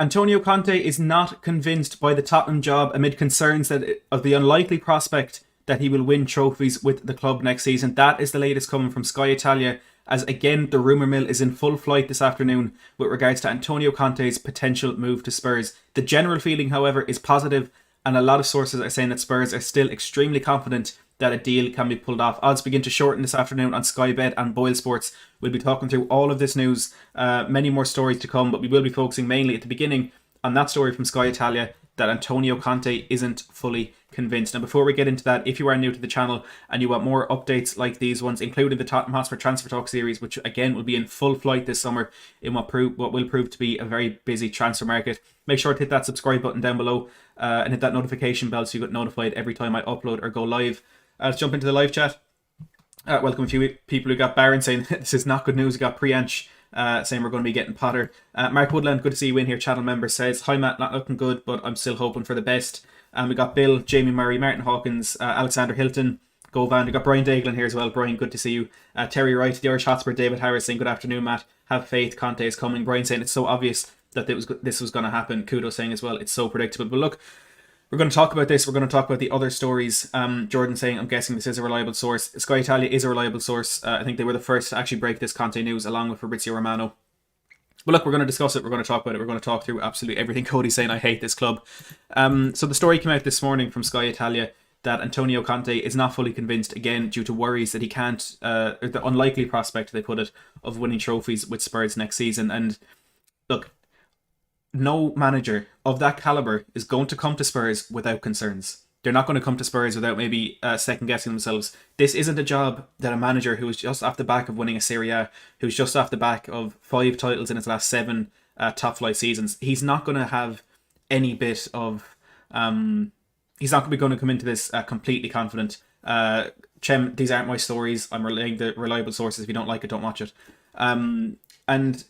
Antonio Conte is not convinced by the Tottenham job amid concerns of the unlikely prospect that he will win trophies with the club next season. That is the latest coming from Sky Italia, as again the rumour mill is in full flight this afternoon with regards to Antonio Conte's potential move to Spurs. The general feeling, however, is positive, and a lot of sources are saying that Spurs are still extremely confident that a deal can be pulled off. Odds begin to shorten this afternoon on Sky Bet and Boyle Sports. We'll be talking through all of this news, many more stories to come, but we will be focusing mainly at the beginning on that story from Sky Italia that Antonio Conte isn't fully convinced. And before we get into that, if you are new to the channel and you want more updates like these ones, including the Tottenham Hotspur Transfer Talk series, which again will be in full flight this summer in what will prove to be a very busy transfer market, make sure to hit that subscribe button down below and hit that notification bell so you get notified every time I upload or go live. Let's jump into the live chat. Welcome a few people who got Baron saying this is not good news. We got Priyansh saying we're going to be getting Potter. Mark Woodland, good to see you in here. Channel member says, hi Matt, not looking good, but I'm still hoping for the best. And we got Bill, Jamie Murray, Martin Hawkins, Alexander Hilton, Govan. We got Brian Daglin here as well. Brian, good to see you. Terry Wright, the Irish Hotspur, David Harris saying, good afternoon, Matt. Have faith, Conte is coming. Brian saying it's so obvious that this was going to happen. Kudo saying as well, it's so predictable. But look, we're going to talk about this. We're going to talk about the other stories. Jordan saying, I'm guessing this is a reliable source. Sky Italia is a reliable source. I think they were the first to actually break this Conte news along with Fabrizio Romano. But look, we're going to discuss it. We're going to talk about it. We're going to talk through absolutely everything. Cody's saying, I hate this club. So the story came out this morning from Sky Italia that Antonio Conte is not fully convinced, again, due to worries that he can't, the unlikely prospect, they put it, of winning trophies with Spurs next season. And look, no manager of that caliber is going to come to Spurs without concerns. They're not going to come to Spurs without maybe second guessing themselves. This isn't a job that a manager who is just off the back of winning a Serie A, who's just off the back of 5 titles in his last 7 top flight seasons. He's not going to have any bit of. He's not going to come into this completely confident. Chem, these aren't my stories. I'm relaying the reliable sources. If you don't like it, don't watch it. And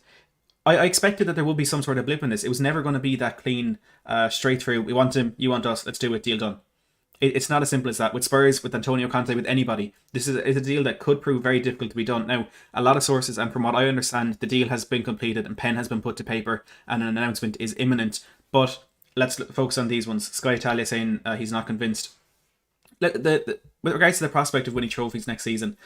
I expected that there would be some sort of blip in this. It was never going to be that clean, straight through. We want him, you want us, let's do it, deal done. It's not as simple as that. With Spurs, with Antonio Conte, with anybody, this is a deal that could prove very difficult to be done. Now, a lot of sources, and from what I understand, the deal has been completed and pen has been put to paper and an announcement is imminent. But let's focus on these ones. Sky Italia saying he's not convinced. With regards to the prospect of winning trophies next season,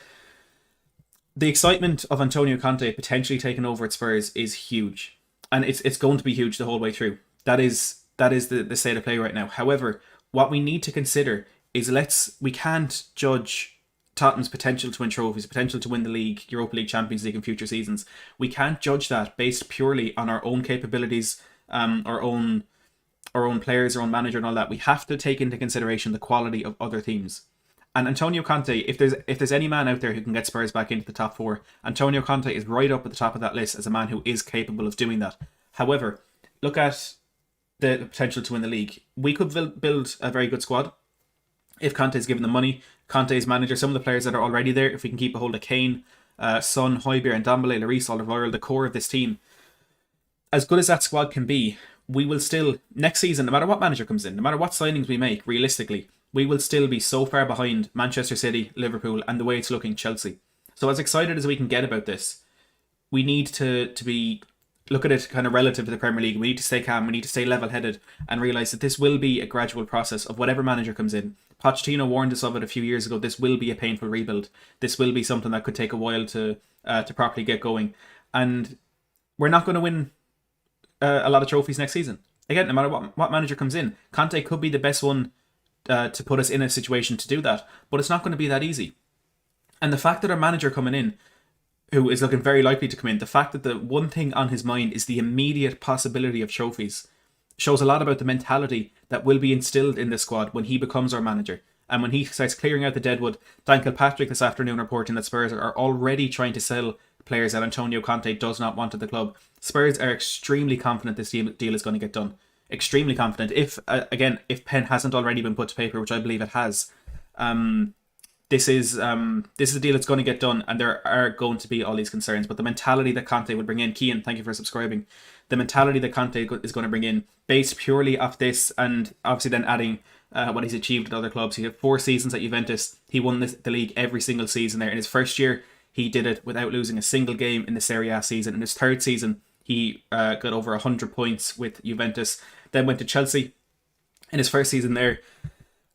the excitement of Antonio Conte potentially taking over at Spurs is huge. And it's going to be huge the whole way through. That is the state of play right now. However, what we need to consider is we can't judge Tottenham's potential to win trophies, potential to win the league, Europa League, Champions League in future seasons. We can't judge that based purely on our own capabilities, our own players, our own manager and all that. We have to take into consideration the quality of other teams. And Antonio Conte, if there's any man out there who can get Spurs back into the top 4, Antonio Conte is right up at the top of that list as a man who is capable of doing that. However, look at the potential to win the league. We could build a very good squad if Conte is given the money. Conte's manager, some of the players that are already there, if we can keep a hold of Kane, Son, Højbjerg and Ndombele, Lloris, Alderweireld, the core of this team. As good as that squad can be, we will still, next season, no matter what manager comes in, no matter what signings we make, realistically, we will still be so far behind Manchester City, Liverpool, and the way it's looking, Chelsea. So as excited as we can get about this, we need to look at it kind of relative to the Premier League. We need to stay calm, we need to stay level-headed and realise that this will be a gradual process of whatever manager comes in. Pochettino warned us of it a few years ago. This will be a painful rebuild. This will be something that could take a while to properly get going. And we're not going to win a lot of trophies next season. Again, no matter what manager comes in, Conte could be the best one to put us in a situation to do that, but it's not going to be that easy. And the fact that our manager coming in, who is looking very likely to come in, the fact that the one thing on his mind is the immediate possibility of trophies, shows a lot about the mentality that will be instilled in this squad when he becomes our manager. And when he starts clearing out the deadwood, Dan Kilpatrick this afternoon reporting that Spurs are already trying to sell players that Antonio Conte does not want at the club. Spurs are extremely confident this deal is going to get done. Extremely confident. If pen hasn't already been put to paper, which I believe it has, this is a deal that's going to get done, and there are going to be all these concerns. But the mentality that Conte would bring in, Kean, thank you for subscribing. The mentality that Conte is going to bring in, based purely off this, and obviously then adding what he's achieved at other clubs. He had 4 seasons at Juventus. He won the league every single season there. In his first year, he did it without losing a single game in the Serie A season. In his 3rd season, He got over 100 points with Juventus, then went to Chelsea in his first season there.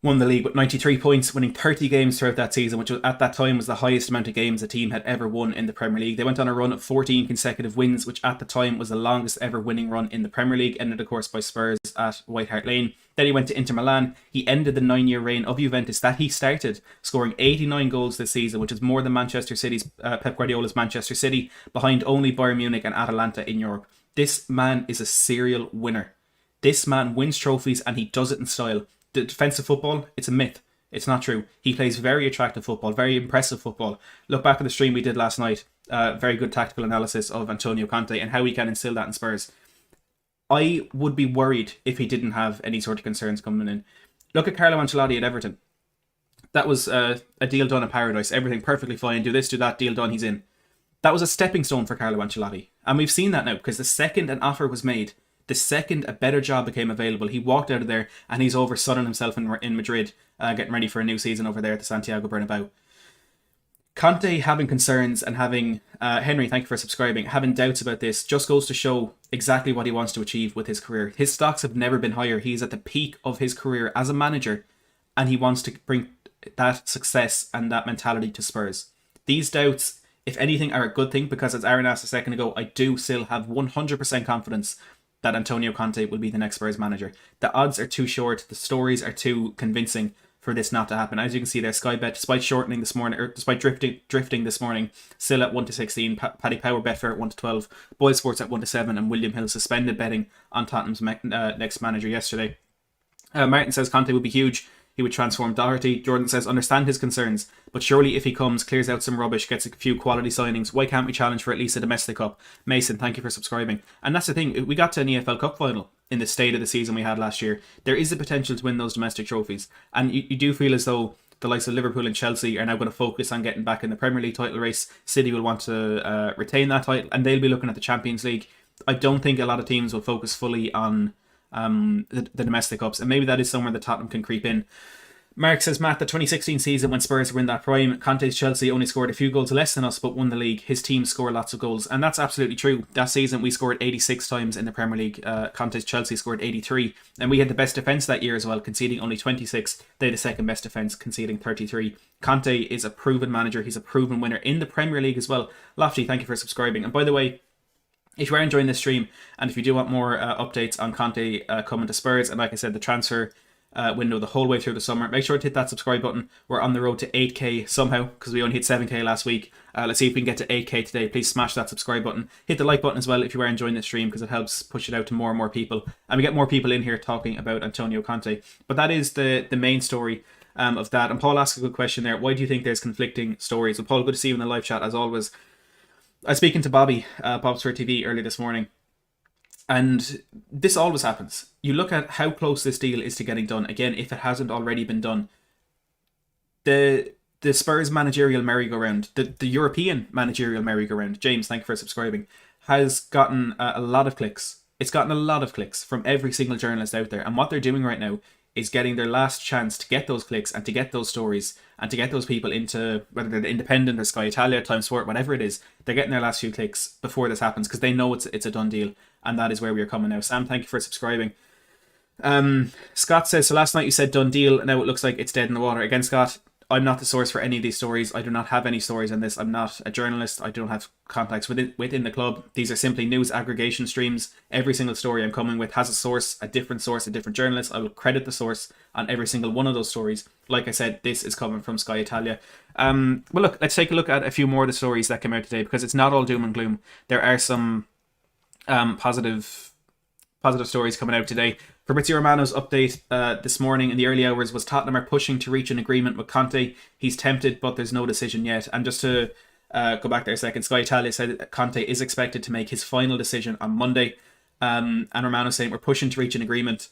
Won the league with 93 points, winning 30 games throughout that season, which at that time was the highest amount of games a team had ever won in the Premier League. They went on a run of 14 consecutive wins, which at the time was the longest ever winning run in the Premier League, ended of course by Spurs at White Hart Lane. Then he went to Inter Milan. He ended the 9-year reign of Juventus that he started, scoring 89 goals this season, which is more than Manchester City's Pep Guardiola's Manchester City, behind only Bayern Munich and Atalanta in Europe. This man is a serial winner. This man wins trophies and he does it in style. The defensive football, it's a myth. It's not true. He plays very attractive football, very impressive football. Look back at the stream we did last night. Very good tactical analysis of Antonio Conte and how he can instill that in Spurs. I would be worried if he didn't have any sort of concerns coming in. Look at Carlo Ancelotti at Everton. That was a deal done in paradise. Everything perfectly fine. Do this, do that, deal done, he's in. That was a stepping stone for Carlo Ancelotti. And we've seen that now, because the second an offer was made, the second a better job became available, he walked out of there and he's over sunning himself in Madrid, getting ready for a new season over there at the Santiago Bernabeu. Conte having concerns and having, Henry, thank you for subscribing, having doubts about this just goes to show exactly what he wants to achieve with his career. His stocks have never been higher. He's at the peak of his career as a manager and he wants to bring that success and that mentality to Spurs. These doubts, if anything, are a good thing because, as Aaron asked a second ago, I do still have 100% confidence that Antonio Conte will be the next Spurs manager. The odds are too short, the stories are too convincing for this not to happen. As you can see there, Sky Bet, despite shortening this morning, or despite drifting this morning, still at 1-16. Paddy Power Betfair at 1-12. Boyle Sports at 1-7, and William Hill suspended betting on Tottenham's next manager yesterday. Martin says Conte would be huge. He would transform Doherty. Jordan says, understand his concerns, but surely if he comes, clears out some rubbish, gets a few quality signings, why can't we challenge for at least a domestic cup? Mason, thank you for subscribing. And that's the thing, we got to an EFL Cup final in the state of the season we had last year. There is the potential to win those domestic trophies. And you do feel as though the likes of Liverpool and Chelsea are now going to focus on getting back in the Premier League title race. City will want to retain that title, and they'll be looking at the Champions League. I don't think a lot of teams will focus fully on the domestic cups, and maybe that is somewhere that Tottenham can creep in. Mark says, Matt, the 2016 season when Spurs were in that prime, Conte's Chelsea only scored a few goals less than us but won the league. His team score lots of goals, and that's absolutely true. That season we scored 86 times in the Premier League. Conte's Chelsea scored 83, and we had the best defence that year as well, conceding only 26. They had the second best defence, conceding 33. Conte is a proven manager. He's a proven winner in the Premier League as well. Lofty, thank you for subscribing. And by the way, if you are enjoying this stream and if you do want more updates on Conte coming to Spurs, and like I said, the transfer window the whole way through the summer, make sure to hit that subscribe button. We're on the road to 8k somehow because we only hit 7k last week. Let's see if we can get to 8k today. Please smash that subscribe button. Hit the like button as well if you are enjoying this stream, because it helps push it out to more and more people, and we get more people in here talking about Antonio Conte. But that is the main story of that. And Paul asked a good question there. Why do you think there's conflicting stories? Well, Paul, good to see you in the live chat as always. I was speaking to Bobby, Bob's for TV, earlier this morning. And this always happens. You look at how close this deal is to getting done. Again, if it hasn't already been done. The Spurs managerial merry-go-round, the European managerial merry-go-round, James, thank you for subscribing, has gotten a lot of clicks. It's gotten a lot of clicks from every single journalist out there. And what they're doing right now is getting their last chance to get those clicks and to get those stories and to get those people into, whether they're the Independent or Sky Italia, Time Sport, whatever it is, they're getting their last few clicks before this happens because they know it's a done deal. And that is where we are coming now. Sam, thank you for subscribing. Scott says, so last night you said done deal. Now it looks like it's dead in the water. Again, Scott, I'm not the source for any of these stories. I do not have any stories on this. I'm not a journalist. I don't have contacts within the club. These are simply news aggregation streams. Every single story I'm coming with has a source, a different journalist. I will credit the source on every single one of those stories. Like I said, this is coming from Sky Italia. Well, look, let's take a look at a few more of the stories that came out today, because it's not all doom and gloom. There are some positive stories coming out today. Fabrizio Romano's update this morning in the early hours was Tottenham are pushing to reach an agreement with Conte. He's tempted, but there's no decision yet. And just to go back there a second, Sky Italia said that Conte is expected to make his final decision on Monday. And Romano saying we're pushing to reach an agreement.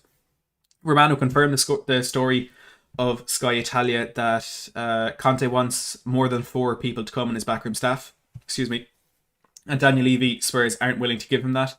Romano confirmed the story of Sky Italia that Conte wants more than 4 people to come in his backroom staff. Excuse me. And Daniel Levy, Spurs aren't willing to give him that.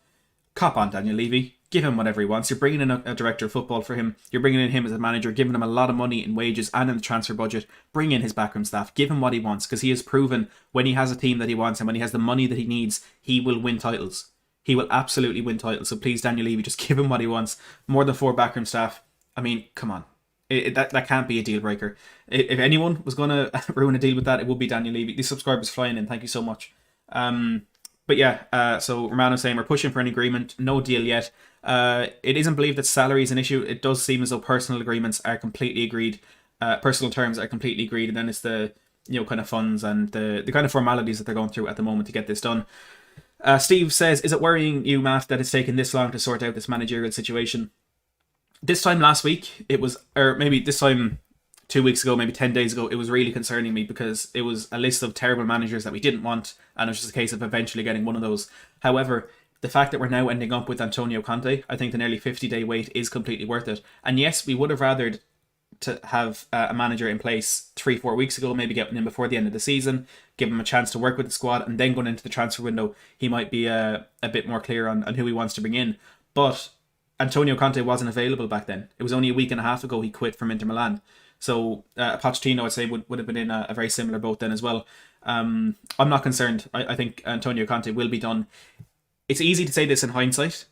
Cop on, Daniel Levy. Give him whatever he wants. You're bringing in a director of football for him. You're bringing in him as a manager, giving him a lot of money in wages and in the transfer budget. Bring in his backroom staff. Give him what he wants, because he has proven when he has a team that he wants and when he has the money that he needs, he will win titles. he will absolutely win titles. So please, Daniel Levy, just give him what he wants. More than 4 backroom staff. I mean, come on. That can't be a deal breaker. If anyone was going to ruin a deal with that, it would be Daniel Levy. These subscribers flying in. Thank you so much. But yeah, so Romano's saying we're pushing for an agreement. No deal yet. It isn't believed that salary is an issue. It does seem as though personal agreements are completely agreed. Personal terms are completely agreed. And then it's the kind of funds and the kind of formalities that they're going through at the moment to get this done. Steve says, is it worrying you, Matt, that it's taken this long to sort out this managerial situation? This time last week, it was, or maybe this time 2 weeks ago, maybe 10 days ago, it was really concerning me because it was a list of terrible managers that we didn't want, and it was just a case of eventually getting one of those. However, the fact that we're now ending up with Antonio Conte, I think the nearly 50-day wait is completely worth it. And yes, we would have rathered to have a manager in place 3-4 weeks ago, maybe get him in before the end of the season, give him a chance to work with the squad, and then going into the transfer window, he might be a bit more clear on who he wants to bring in. But Antonio Conte wasn't available back then. It was only a week and a half ago he quit from Inter Milan. So Pochettino, I'd say, would have been in a very similar boat then as well. I'm not concerned. I think Antonio Conte will be done. It's easy to say this in hindsight,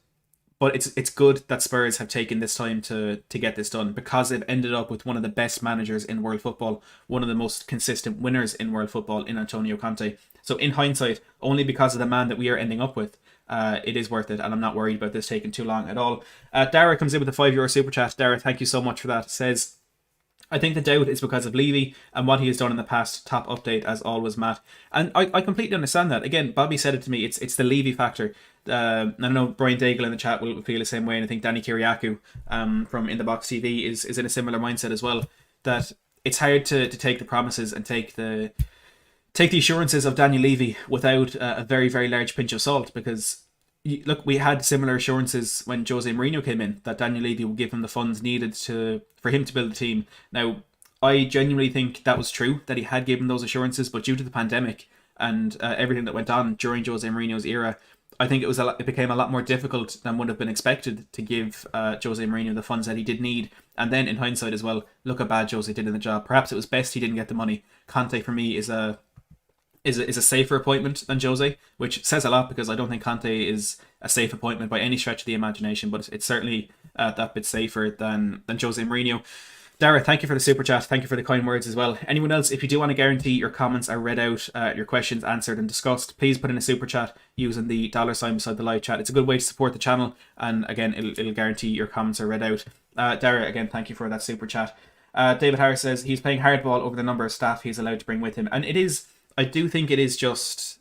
but it's good that Spurs have taken this time to get this done, because they've ended up with one of the best managers in world football, one of the most consistent winners in world football in Antonio Conte. So in hindsight, only because of the man that we are ending up with, it is worth it, and I'm not worried about this taking too long at all. Dara comes in with a €5 super chat. Dara, thank you so much for that. Says, I think the doubt is because of Levy and what he has done in the past. Top update as always, Matt. And I completely understand that. Again, Bobby said it to me. It's the Levy factor. I know Brian Daigle in the chat will feel the same way, and I think Danny Kiriakou from In The Box TV is in a similar mindset as well. That it's hard to take the promises and take the assurances of Daniel Levy without a very, very large pinch of salt, because look, we had similar assurances when Jose Mourinho came in that Daniel Levy would give him the funds needed for him to build the team. Now, I genuinely think that was true, that he had given those assurances, but due to the pandemic and everything that went on during Jose Mourinho's era, I think it became a lot more difficult than would have been expected to give Jose Mourinho the funds that he did need. And then in hindsight as well, look how bad Jose did in the job. Perhaps it was best he didn't get the money. Conte for me is a safer appointment than Jose, which says a lot, because I don't think Conte is a safe appointment by any stretch of the imagination, but it's certainly that bit safer than Jose Mourinho. Dara, thank you for the super chat. Thank you for the kind words as well. Anyone else, if you do want to guarantee your comments are read out, your questions answered and discussed, please put in a super chat using the $sign beside the live chat. It's a good way to support the channel, and again, it'll guarantee your comments are read out. Dara, again, thank you for that super chat. David Harris says he's playing hardball over the number of staff he's allowed to bring with him, and I do think it is just,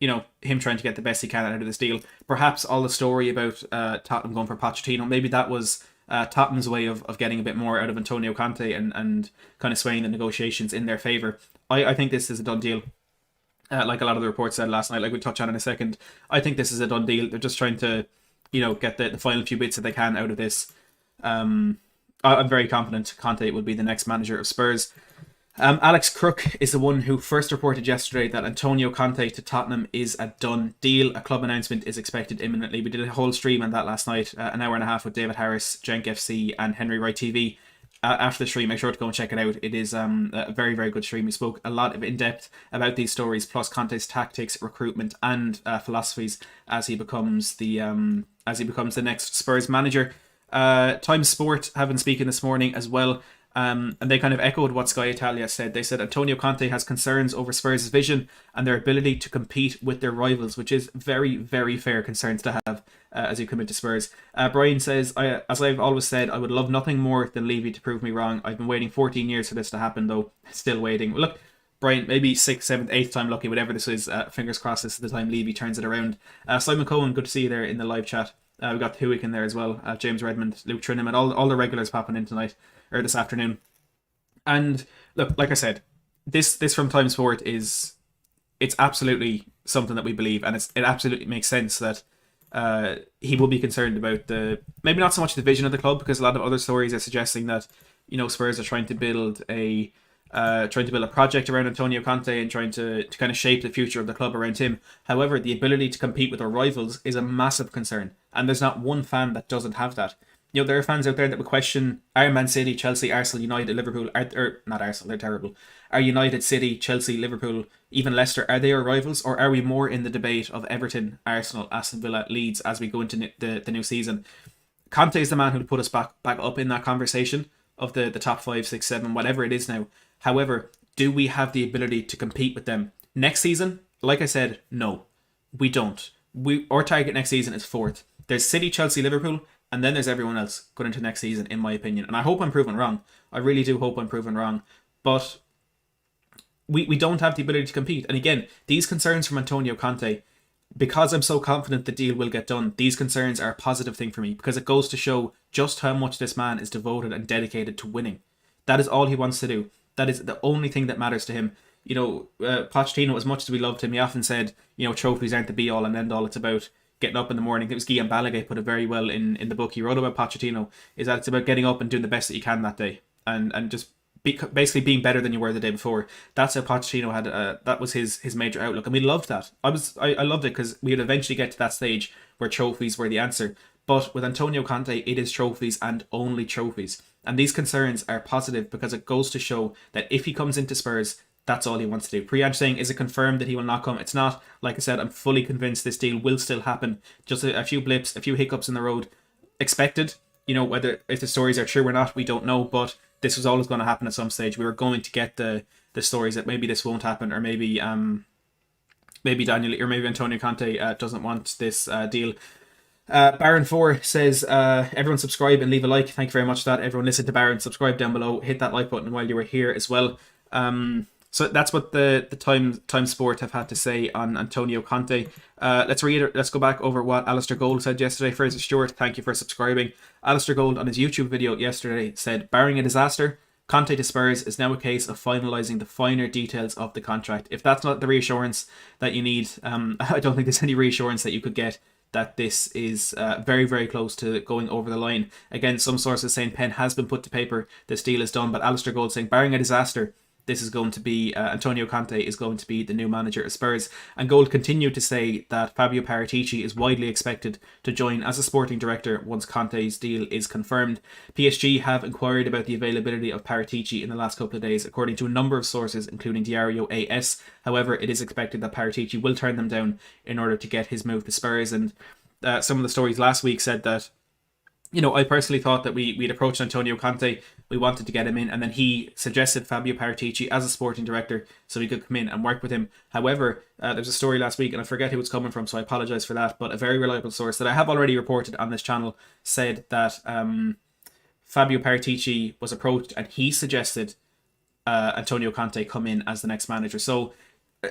him trying to get the best he can out of this deal. Perhaps all the story about Tottenham going for Pochettino, maybe that was Tottenham's way of getting a bit more out of Antonio Conte and kind of swaying the negotiations in their favour. I think this is a done deal. Like a lot of the reports said last night, like we'll touch on in a second. I think this is a done deal. They're just trying to, get the final few bits that they can out of this. I'm very confident Conte will be the next manager of Spurs. Alex Crook is the one who first reported yesterday that Antonio Conte to Tottenham is a done deal. A club announcement is expected imminently. We did a whole stream on that last night, an hour and a half with David Harris, Jenk FC and Henry Wright TV. After the stream, make sure to go and check it out. It is a very, very good stream. We spoke a lot in depth about these stories, plus Conte's tactics, recruitment and philosophies as he becomes the next Spurs manager. Times Sport have been speaking this morning as well. And they kind of echoed what Sky Italia said. They said Antonio Conte has concerns over Spurs' vision and their ability to compete with their rivals, which is very, very fair concerns to have as you come into Spurs. Brian says, as I've always said, I would love nothing more than Levy to prove me wrong. I've been waiting 14 years for this to happen, though. Still waiting. Look, Brian, maybe 6th, 7th, 8th time lucky, whatever this is. Fingers crossed this is the time Levy turns it around. Simon Cohen, good to see you there in the live chat. We've got Hewick in there as well. James Redmond, Luke Trinham, and all the regulars popping in tonight, or this afternoon. And look, like I said, this from Time Sport it's absolutely something that we believe, and it absolutely makes sense that he will be concerned about maybe not so much the vision of the club, because a lot of other stories are suggesting that Spurs are trying to build a project around Antonio Conte and trying to kind of shape the future of the club around him. However, the ability to compete with our rivals is a massive concern, and there's not one fan that doesn't have that. there are fans out there that would question, are Man City, Chelsea, Arsenal, United, Liverpool, or not Arsenal, they're terrible. Are United, City, Chelsea, Liverpool, even Leicester, are they our rivals, or are we more in the debate of Everton, Arsenal, Aston Villa, Leeds as we go into the new season? Conte is the man who put us back up in that conversation of the top 5, 6, 7, whatever it is now. However, do we have the ability to compete with them next season? Like I said, no, we don't. Our target next season is 4th. There's City, Chelsea, Liverpool, and then there's everyone else going into next season, in my opinion. And I hope I'm proven wrong. I really do hope I'm proven wrong. But we don't have the ability to compete. And again, these concerns from Antonio Conte, because I'm so confident the deal will get done, these concerns are a positive thing for me, because it goes to show just how much this man is devoted and dedicated to winning. That is all he wants to do. That is the only thing that matters to him. Pochettino, as much as we loved him, he often said, trophies aren't the be all and end all. It's about getting up in the morning. It was Guillaume Balaguer put it very well in the book he wrote about Pochettino, is that it's about getting up and doing the best that you can that day, and just basically being better than you were the day before. That's how Pochettino had. That was his major outlook, and we loved that. I loved it because we would eventually get to that stage where trophies were the answer. But with Antonio Conte, it is trophies and only trophies. And these concerns are positive because it goes to show that if he comes into Spurs, that's all he wants to do. Priyansh saying, is it confirmed that he will not come? It's not. Like I said, I'm fully convinced this deal will still happen. Just a few blips, a few hiccups in the road expected. Whether if the stories are true or not, we don't know. But this was always going to happen at some stage. We were going to get the stories that maybe this won't happen, or maybe Daniel or maybe Antonio Conte doesn't want this deal. Baron4 says, everyone subscribe and leave a like. Thank you very much for that. Everyone listen to Baron, subscribe down below, hit that like button while you were here as well. So that's what the Time Sport have had to say on Antonio Conte. Let's go back over what Alistair Gold said yesterday. Fraser Stewart, thank you for subscribing. Alistair Gold on his YouTube video yesterday said, barring a disaster, Conte to Spurs is now a case of finalising the finer details of the contract. If that's not the reassurance that you need, I don't think there's any reassurance that you could get that this is very, very close to going over the line. Again, some sources saying pen has been put to paper, this deal is done, but Alistair Gold saying, barring a disaster, this is going to be, Antonio Conte is going to be the new manager of Spurs. And Gold continued to say that Fabio Paratici is widely expected to join as a sporting director once Conte's deal is confirmed. PSG have inquired about the availability of Paratici in the last couple of days, according to a number of sources, including Diario AS. However, it is expected that Paratici will turn them down in order to get his move to Spurs. And some of the stories last week said that, I personally thought that we'd approached Antonio Conte, we wanted to get him in, and then he suggested Fabio Paratici as a sporting director so he could come in and work with him. However, there was a story last week, and I forget who it's coming from, so I apologise for that, but a very reliable source that I have already reported on this channel said that Fabio Paratici was approached and he suggested Antonio Conte come in as the next manager. So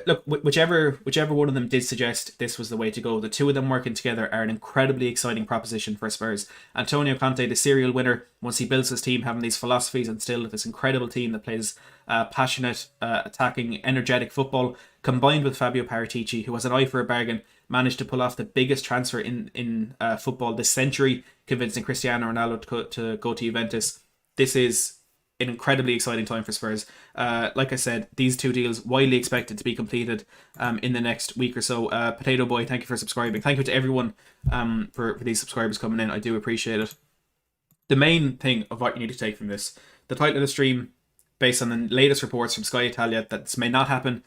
look, whichever one of them did suggest this was the way to go, the two of them working together are an incredibly exciting proposition for Spurs. Antonio Conte, the serial winner, once he builds his team, having these philosophies and still this incredible team that plays passionate, attacking, energetic football, combined with Fabio Paratici, who has an eye for a bargain, managed to pull off the biggest transfer in football this century, convincing Cristiano Ronaldo to go to Juventus. This is an incredibly exciting time for Spurs. Like I said, these two deals widely expected to be completed in the next week or so. Potato Boy, thank you for subscribing. Thank you to everyone for these subscribers coming in. I do appreciate it. The main thing of what you need to take from this, the title of the stream, based on the latest reports from Sky Italia that this may not happen.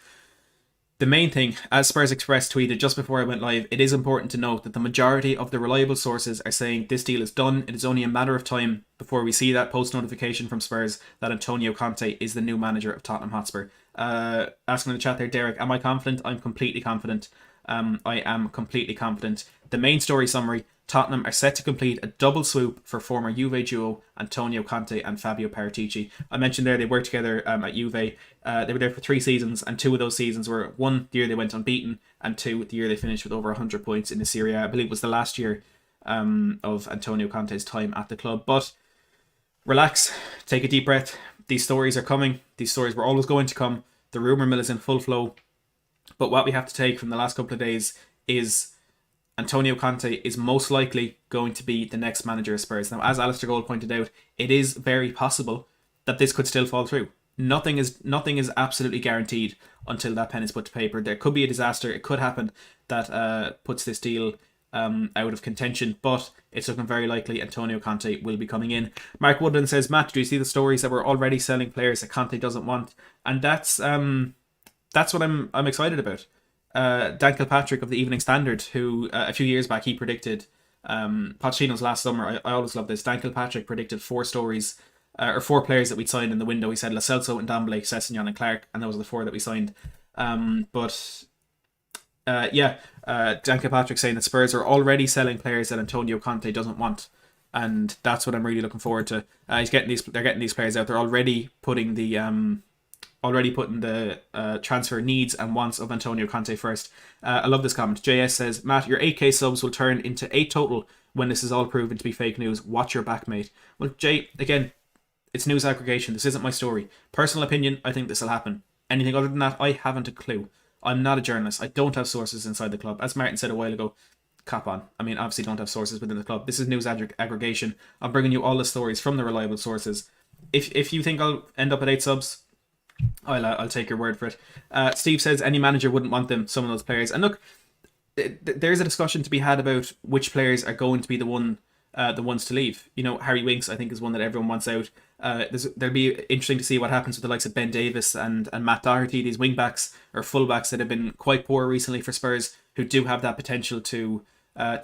The main thing, as Spurs Express tweeted just before I went live, it is important to note that the majority of the reliable sources are saying this deal is done. It is only a matter of time before we see that post notification from Spurs that Antonio Conte is the new manager of Tottenham Hotspur. Asking in the chat there, Derek, am I confident? I'm completely confident. I am completely confident. The main story summary, Tottenham are set to complete a double swoop for former Juve duo Antonio Conte and Fabio Paratici. I mentioned there they worked together at Juve. They were there for 3 seasons, and 2 of those seasons were, 1 the year they went unbeaten, and 2 the year they finished with over 100 points in the Serie A. I believe it was the last year of Antonio Conte's time at the club. But relax, take a deep breath. These stories are coming. These stories were always going to come. The rumour mill is in full flow. But what we have to take from the last couple of days is Antonio Conte is most likely going to be the next manager of Spurs. Now, as Alistair Gold pointed out, it is very possible that this could still fall through. Nothing is absolutely guaranteed until that pen is put to paper. There could be a disaster. It could happen that puts this deal out of contention, but it's looking very likely Antonio Conte will be coming in. Mark Woodland says, Matt, do you see the stories that we're already selling players that Conte doesn't want? And that's what I'm excited about. Dan Kilpatrick of the Evening Standard, who a few years back he predicted Pochettino's last summer. I always love this. Dan Kilpatrick predicted 4 stories or 4 players that we'd signed in the window. He said Lo Celso and Ndombele, Sessegnon and Clark, and those are the 4 that we signed. Dan Kilpatrick saying that Spurs are already selling players that Antonio Conte doesn't want, and that's what I'm really looking forward to. They're getting these players out. They're already putting the transfer needs and wants of Antonio Conte first. I love this comment. JS says, Matt, your 8k subs will turn into 8 total when this is all proven to be fake news. Watch your back, mate. Well, Jay, again, it's news aggregation. This isn't my story. Personal opinion, I think this will happen. Anything other than that, I haven't a clue. I'm not a journalist. I don't have sources inside the club. As Martin said a while ago, cop on. I mean, obviously don't have sources within the club. This is news aggregation. I'm bringing you all the stories from the reliable sources. If you think I'll end up at 8 subs, I'll take your word for it. Steve says any manager wouldn't want them, some of those players. And look, there's a discussion to be had about which players are going to be the ones to leave. You know, Harry Winks, I think, is one that everyone wants out. There'll be interesting to see what happens with the likes of Ben Davis and Matt Doherty, these wing backs or full backs that have been quite poor recently for Spurs, who do have that potential to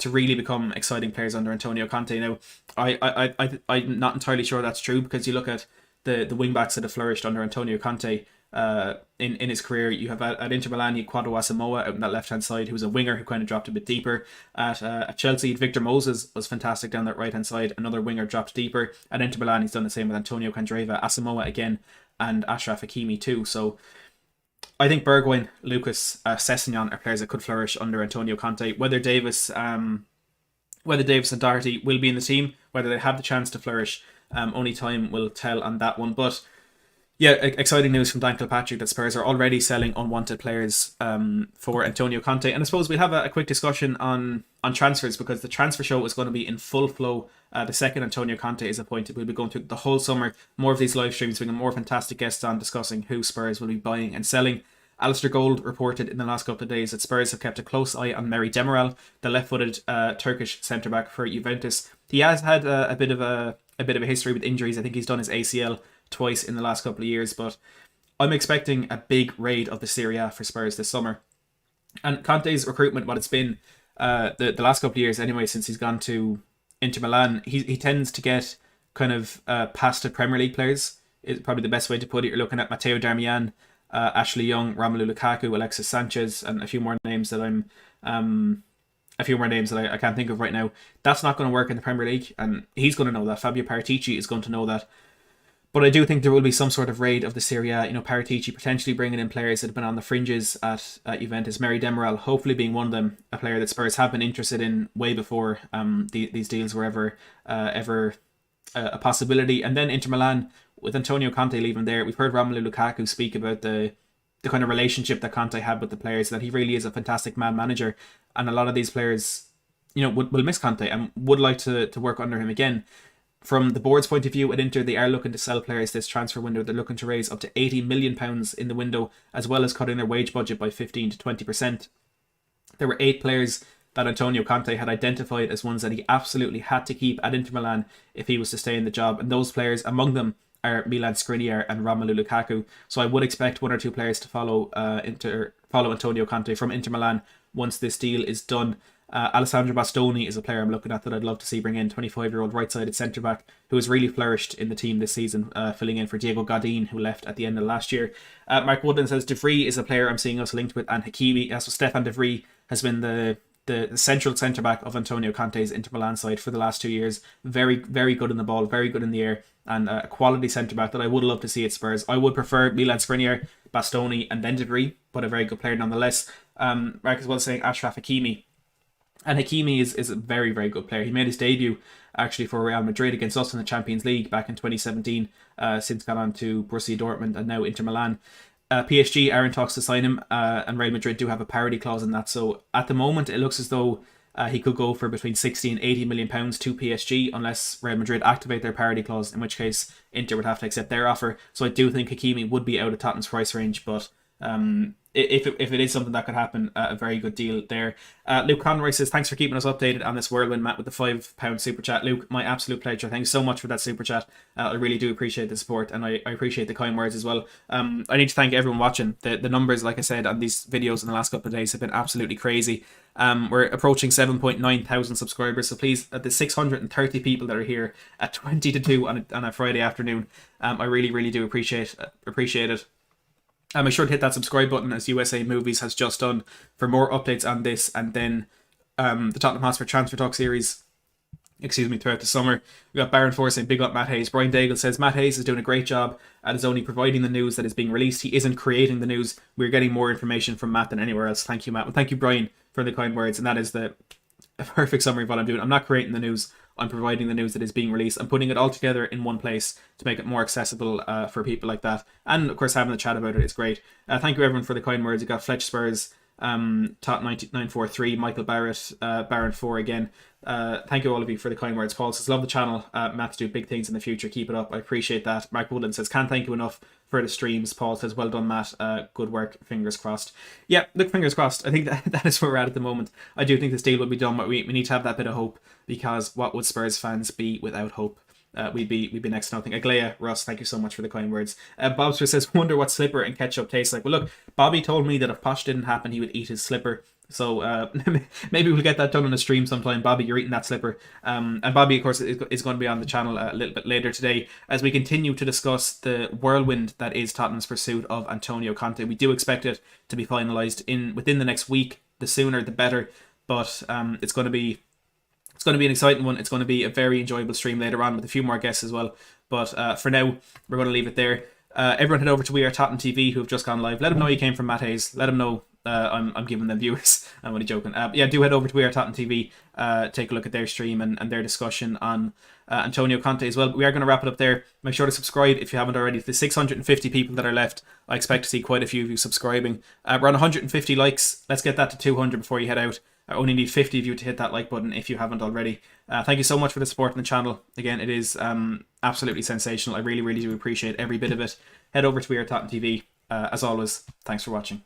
really become exciting players under Antonio Conte. Now, I'm not entirely sure that's true, because you look at the wing backs that have flourished under Antonio Conte in his career. You have at Inter Milan, you Quadro Asamoah out on that left hand side, who was a winger who kind of dropped a bit deeper. At Chelsea, Victor Moses was fantastic down that right hand side, another winger dropped deeper. At Inter Milan, he's done the same with Antonio Candreva, Asamoah again, and Achraf Hakimi too. So I think Bergwijn, Lucas, Sessegnon are players that could flourish under Antonio Conte. Whether Davis and Doherty will be in the team, whether they have the chance to flourish, only time will tell on that one. But yeah, exciting news from Dan Kilpatrick that Spurs are already selling unwanted players for Antonio Conte. And I suppose we'll have a quick discussion on transfers, because the transfer show is going to be in full flow the second Antonio Conte is appointed. We'll be going through the whole summer, more of these live streams, bringing more fantastic guests on discussing who Spurs will be buying and selling. Alistair Gold reported in the last couple of days that Spurs have kept a close eye on Meri Demiral, the left-footed Turkish centre-back for Juventus. He has had a bit of a history with injuries. I think he's done his ACL twice in the last couple of years, but I'm expecting a big raid of the Serie A for Spurs this summer. And Conte's recruitment, what it's been the last couple of years anyway, since he's gone to Inter Milan, he tends to get kind of past the Premier League players, is probably the best way to put it. You're looking at Matteo Darmian, Ashley Young, Romelu Lukaku, Alexis Sanchez, and a few more names that I can't think of right now. That's not going to work in the Premier League, and he's going to know that. Fabio Paratici is going to know that. But I do think there will be some sort of raid of the Serie A. You know, Paratici potentially bringing in players that have been on the fringes at Juventus. Meri Demiral hopefully being one of them, a player that Spurs have been interested in way before these deals were ever a possibility. And then Inter Milan, with Antonio Conte leaving there, we've heard Romelu Lukaku speak about the kind of relationship that Conte had with the players, that he really is a fantastic man manager. And a lot of these players, you know, will miss Conte and would like to work under him again. From the board's point of view, at Inter, they are looking to sell players this transfer window. They're looking to raise up to £80 million in the window, as well as cutting their wage budget by 15 to 20%. There were 8 players that Antonio Conte had identified as ones that he absolutely had to keep at Inter Milan if he was to stay in the job. And those players, among them, are Milan Skriniar and Romelu Lukaku. So I would expect 1 or 2 players to follow Antonio Conte from Inter Milan once this deal is done. Alessandro Bastoni is a player I'm looking at that I'd love to see bring in, 25-year-old right-sided centre-back who has really flourished in the team this season, filling in for Diego Godin, who left at the end of last year. Mark Woodland says De Vrij is a player I'm seeing us linked with, and Hakimi. So Stefan De Vrij has been the central centre-back of Antonio Conte's Inter Milan side for the last 2 years. Very, very good in the ball, very good in the air, and a quality centre-back that I would love to see at Spurs. I would prefer Milan Skriniar, Bastoni, and then De Vrij, but a very good player nonetheless. Mark as well saying Achraf Hakimi. And Hakimi is a very, very good player. He made his debut actually for Real Madrid against us in the Champions League back in 2017, since gone on to Borussia Dortmund and now Inter Milan. PSG are in talks to sign him, and Real Madrid do have a parity clause in that. So at the moment, it looks as though he could go for between 60 and 80 million pounds to PSG, unless Real Madrid activate their parity clause, in which case Inter would have to accept their offer. So I do think Hakimi would be out of Tottenham's price range, but if it is something that could happen, a very good deal there. Luke Conroy says, thanks for keeping us updated on this whirlwind, Matt, with the £5 super chat. Luke, my absolute pleasure. Thanks so much for that super chat. I really do appreciate the support, and I appreciate the kind words as well. I need to thank everyone watching. The numbers, like I said, on these videos in the last couple of days have been absolutely crazy. We're approaching 7.9 thousand subscribers, so please, the 630 people that are here at 20 to 2 on a Friday afternoon, I really do appreciate it. Make sure to hit that subscribe button, as USA Movies has just done, for more updates on this, and then the Tottenham Hotspur Transfer Talk series, throughout the summer. We got Baron 4 saying, big up Matt Hayes. Brian Daigle says, Matt Hayes is doing a great job and is only providing the news that is being released. He isn't creating the news. We're getting more information from Matt than anywhere else. Thank you, Matt. Well, thank you, Brian, for the kind words. And that is the perfect summary of what I'm doing. I'm not creating the news. I'm providing the news that is being released. I'm putting it all together in one place to make it more accessible for people like that. And of course, having the chat about it is great. Thank you everyone for the kind words. You got Fletch Spurs, Tot943, Michael Barrett, Baron 4 again. Thank you all of you for the kind words. Paul says, love the channel. Matt, to do big things in the future. Keep it up. I appreciate that. Mark Woodland says, can't thank you enough for the streams. Paul says, well done, Matt. Good work. Fingers crossed. Yeah, look, fingers crossed. I think that is where we're at the moment. I do think this deal will be done, but we need to have that bit of hope, because what would Spurs fans be without hope? We'd be next to nothing. Aglaya, Russ, thank you so much for the kind words. Bobster says, wonder what slipper and ketchup tastes like. Well, look, Bobby told me that if Posh didn't happen, he would eat his slipper. So maybe we'll get that done on a stream sometime. Bobby, you're eating that slipper. And Bobby, of course, is going to be on the channel a little bit later today as we continue to discuss the whirlwind that is Tottenham's pursuit of Antonio Conte. We do expect it to be finalised within the next week. The sooner, the better. But it's going to be an exciting one. It's going to be a very enjoyable stream later on with a few more guests as well. But for now, we're going to leave it there. Everyone head over to We Are Tottenham TV, who have just gone live. Let them know you came from Matt Hayes. Let them know I'm giving them viewers. I'm only joking. Yeah, do head over to We Are Tottenham TV. Take a look at their stream and their discussion on Antonio Conte as well. We are going to wrap it up there. Make sure to subscribe if you haven't already. The 650 people that are left, I expect to see quite a few of you subscribing. We're on 150 likes. Let's get that to 200 before you head out. I only need 50 of you to hit that like button if you haven't already. Thank you so much for the support on the channel. Again, it is absolutely sensational. I really do appreciate every bit of it. Head over to We Are Tottenham TV. As always, thanks for watching.